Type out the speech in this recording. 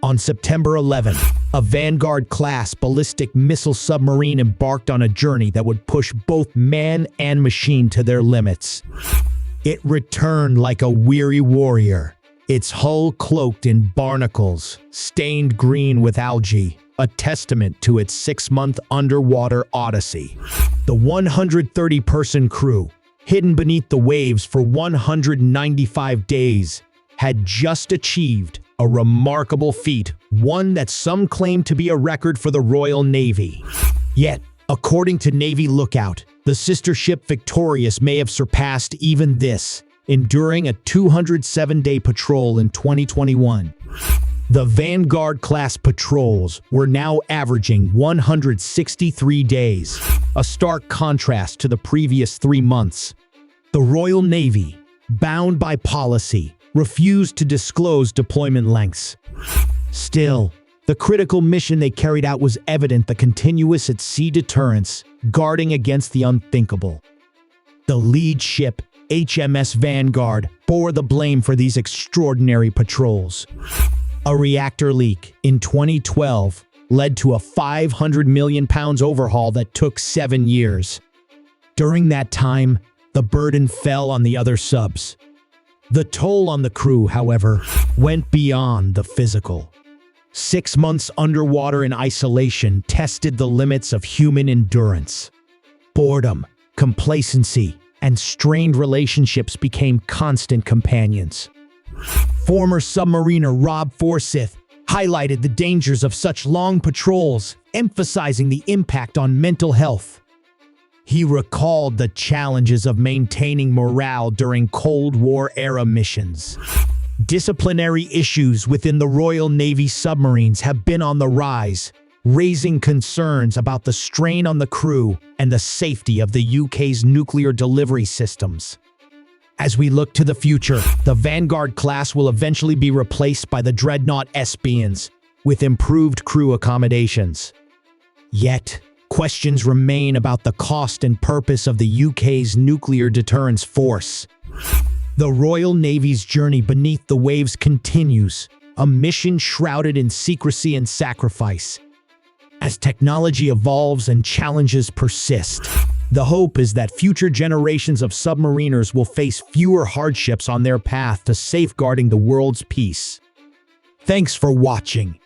On September 11th, a Vanguard-class ballistic missile submarine embarked on a journey that would push both man and machine to their limits. It returned like a weary warrior, its hull cloaked in barnacles, stained green with algae, a testament to its 6-month underwater odyssey. The 130-person crew, hidden beneath the waves for 195 days, had just achieved a remarkable feat, one that some claim to be a record for the Royal Navy. Yet, according to Navy Lookout, the sister ship Victorious may have surpassed even this, enduring a 207-day patrol in 2021. The Vanguard-class patrols were now averaging 163 days, a stark contrast to the previous 3 months. The Royal Navy, bound by policy, refused to disclose deployment lengths. Still, the critical mission they carried out was evident: the Continuous At-Sea Deterrence, guarding against the unthinkable. The lead ship, HMS Vanguard, bore the blame for these extraordinary patrols. A reactor leak in 2012 led to a £500 million overhaul that took 7 years. During that time, the burden fell on the other subs. The toll on the crew, however, went beyond the physical. 6 months underwater in isolation tested the limits of human endurance. Boredom, complacency, and strained relationships became constant companions. Former submariner Rob Forsyth highlighted the dangers of such long patrols, emphasizing the impact on mental health. He recalled the challenges of maintaining morale during Cold War-era missions. Disciplinary issues within the Royal Navy submarines have been on the rise, raising concerns about the strain on the crew and the safety of the UK's nuclear delivery systems. As we look to the future, the Vanguard-class will eventually be replaced by the dreadnought Espions, with improved crew accommodations. Yet, questions remain about the cost and purpose of the UK's nuclear deterrence force. The Royal Navy's journey beneath the waves continues, a mission shrouded in secrecy and sacrifice. As technology evolves and challenges persist, the hope is that future generations of submariners will face fewer hardships on their path to safeguarding the world's peace. Thanks for watching.